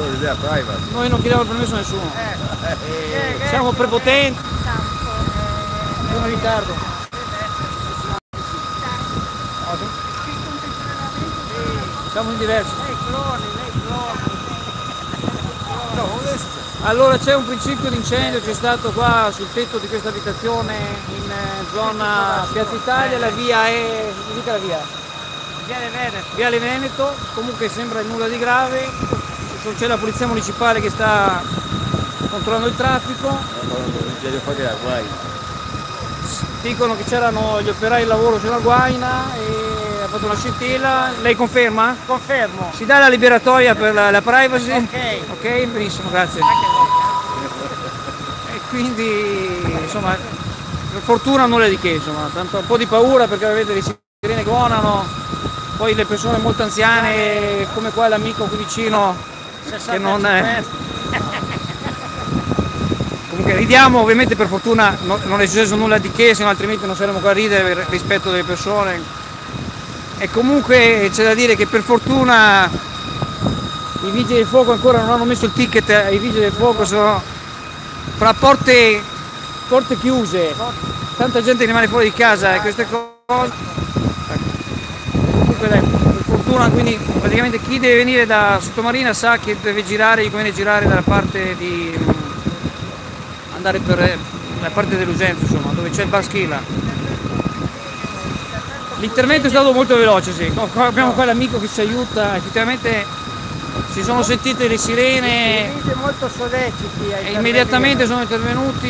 l'idea privacy. Noi non chiediamo il permesso a nessuno. Siamo prepotenti. Sono in ritardo. Siamo in diversi. Allora c'è un principio di incendio, c'è stato qua sul tetto di questa abitazione in zona Piazza Italia, la via è. Mi dica la via? Viale Veneto, comunque sembra nulla di grave, c'è la polizia municipale che sta controllando il traffico. Dicono che c'erano gli operai di lavoro sulla guaina e ha fatto una scintilla. Lei conferma? Confermo. Si dà la liberatoria per la privacy? Ok. Ok, benissimo, grazie. E quindi insomma per fortuna nulla di che, insomma, tanto un po' di paura perché vedete le sirene suonano, poi le persone molto anziane come qua l'amico qui vicino che non è. Comunque ridiamo, ovviamente per fortuna non è successo nulla di che, se no altrimenti non saremmo qua a ridere per rispetto delle persone. E comunque c'è da dire che per fortuna i vigili del fuoco ancora non hanno messo il ticket ai vigili del fuoco, sono fra porte chiuse, tanta gente rimane fuori di casa e queste cose. Comunque dai, per fortuna, quindi praticamente chi deve venire da Sottomarina sa che deve girare, gli conviene girare dalla parte di andare per la parte dell'Usenzo, insomma, dove c'è il bar Schilla. L'intervento è stato molto veloce, sì. Abbiamo qua l'amico che ci aiuta, effettivamente si sono sentite le sirene molto solleciti e immediatamente sono intervenuti.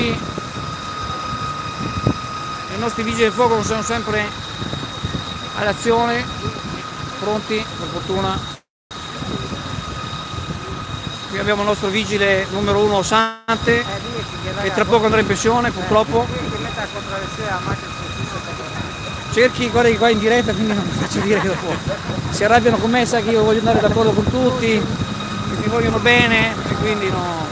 I nostri vigili del fuoco sono sempre all'azione, pronti, per fortuna. Qui abbiamo il nostro vigile numero 1 Sante, che tra poco andrà in pensione purtroppo. Cerchi, guarda che qua in diretta, quindi non mi faccio dire che dopo si arrabbiano con me, sa che io voglio andare d'accordo con tutti, che mi vogliono bene e quindi no.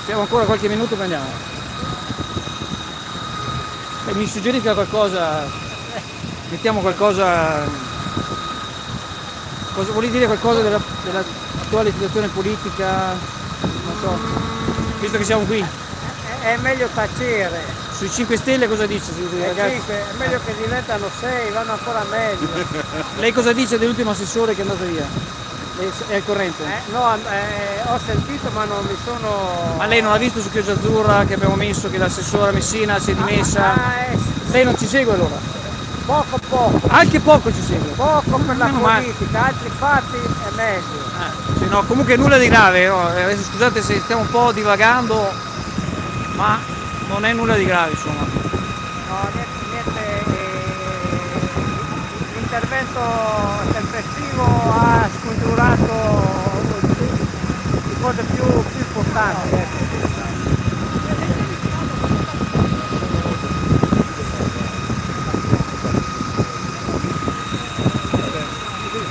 Stiamo ancora qualche minuto e andiamo. E mi suggerisca qualcosa, mettiamo qualcosa. Cosa vuol dire qualcosa dell'attuale situazione politica? Non so, visto che siamo qui. È meglio tacere. Sui 5 Stelle cosa dice? È meglio che diventano 6, vanno ancora meglio. Lei cosa dice dell'ultimo assessore che è andato via? È al corrente? No, ho sentito ma non mi sono. Ma lei non ha visto su Chioggia Azzurra che abbiamo messo che l'assessora Messina si è dimessa? Sì. Lei non ci segue allora? Poco. Anche poco ci segue. Poco per la Meno politica, altri fatti è meglio. Sì, no, comunque nulla di grave, no? Adesso scusate se stiamo un po' divagando, ma non è nulla di grave, insomma. No, niente. L'intervento tempestivo ha scongiurato le cose più importanti.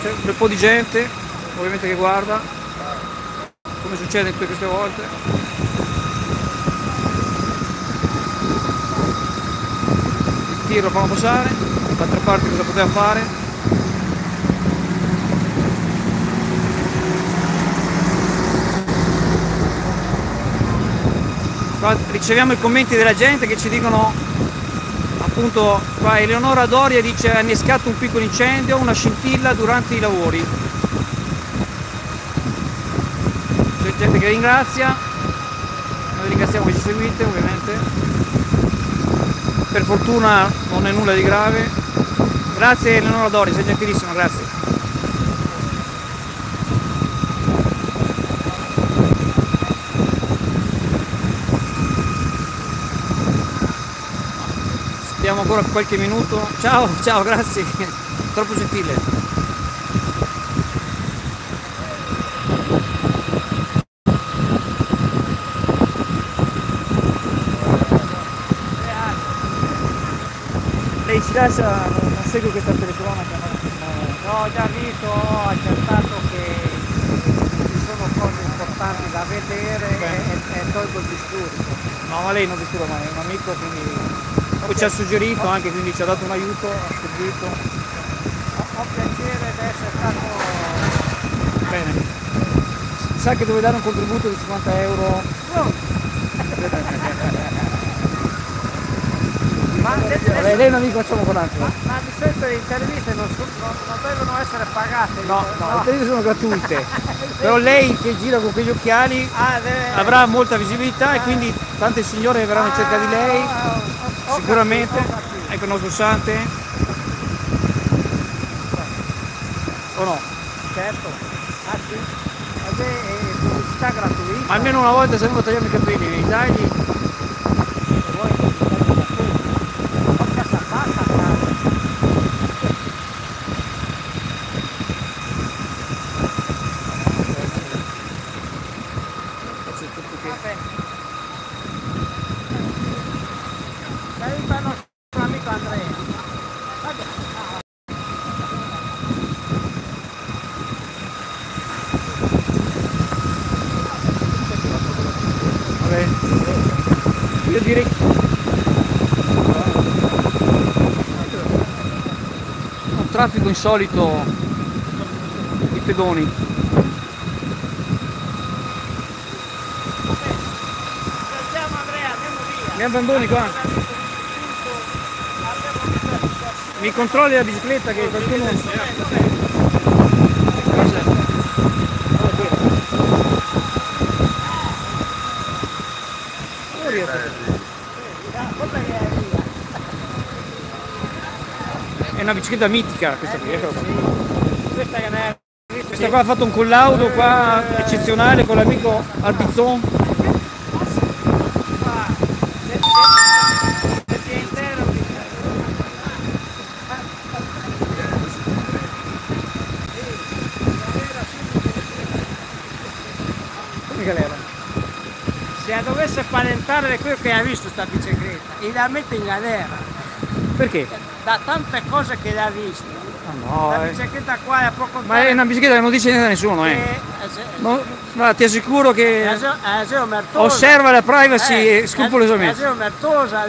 C'è un bel po' di gente, ovviamente che guarda, come succede tutte queste volte. Il tiro lo fanno passare, d'altra parte cosa poteva fare? Qua riceviamo i commenti della gente che ci dicono. Appunto qua Eleonora Doria dice ha innescato un piccolo incendio, una scintilla durante i lavori. C'è gente che ringrazia, noi ringraziamo che ci seguite ovviamente. Per fortuna non è nulla di grave. Grazie Eleonora Doria, sei gentilissima, grazie. Abbiamo ancora qualche minuto. Ciao, grazie. Troppo gentile. Lei ci lascia, non segue questa telecronaca? No, ho già visto, ho accertato che ci sono cose importanti da vedere e tolgo il disturbo. No, ma lei non disturba mai, è un amico, quindi. Poi ci ha suggerito anche, quindi ci ha dato un aiuto, ha suggerito. ho piacere di essere stato... Bene. Sa che dove dare un contributo di 50 euro? Lei è un amico, facciamo con altro. Ma di solito le interviste non devono essere pagate. No, le interviste sono gratuite. Però lei che gira con quegli occhiali deve... avrà molta visibilità e quindi tante signore verranno in cerca di lei, sicuramente. Ecco il nostro Sante. O no? Certo. Ah sì. È pubblicità gratuita. Ma almeno una volta se non tagliamo i capelli, nei tagli. Saluta il nostro amico Andrea. Vabbè. Io direi un traffico insolito di pedoni. Andiamo Andrea, andiamo via. Mi abbandoni qua? Mi controlli la bicicletta che qualcuno... È una bicicletta mitica questa qui, eccola qua. Questa qua ha fatto un collaudo qua eccezionale con l'amico Albizon. Come galera? Se dovesse paventare quello che ha visto sta bicicletta e la mette in galera. Perché? Da tante cose che l'ha visto. No, La bicicletta qua è poco... ma è una bicicletta che non dice niente a nessuno, No, ti assicuro che osserva la privacy scrupolosamente.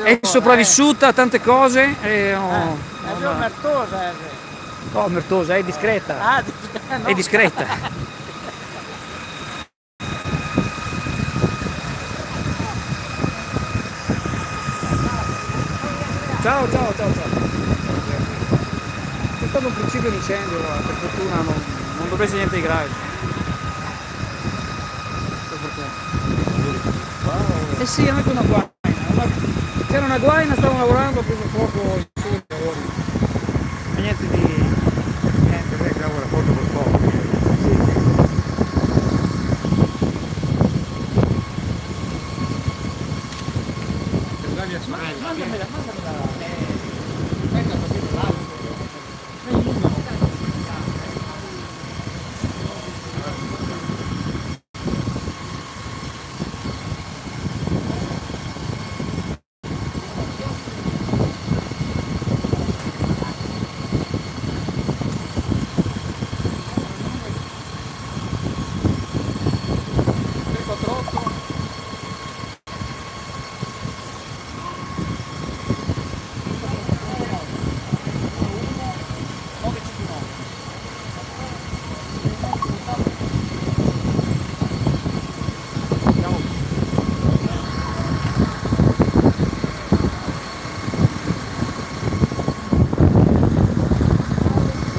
È sopravvissuta a tante cose. Omertosa. No, omertosa, è discreta. È discreta. Ciao. C'è stato un principio di incendio, per fortuna non dovrebbe essere niente di grave. Per fortuna. Eh sì, anche una guaina. C'era una guaina, stavano lavorando, ha preso fuoco in su dei lavori. Ma niente di... niente, lei lavora poco per poco.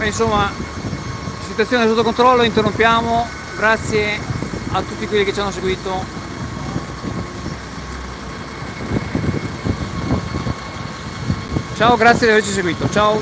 Insomma, situazione sotto controllo, interrompiamo, grazie a tutti quelli che ci hanno seguito. Ciao, grazie di averci seguito, ciao.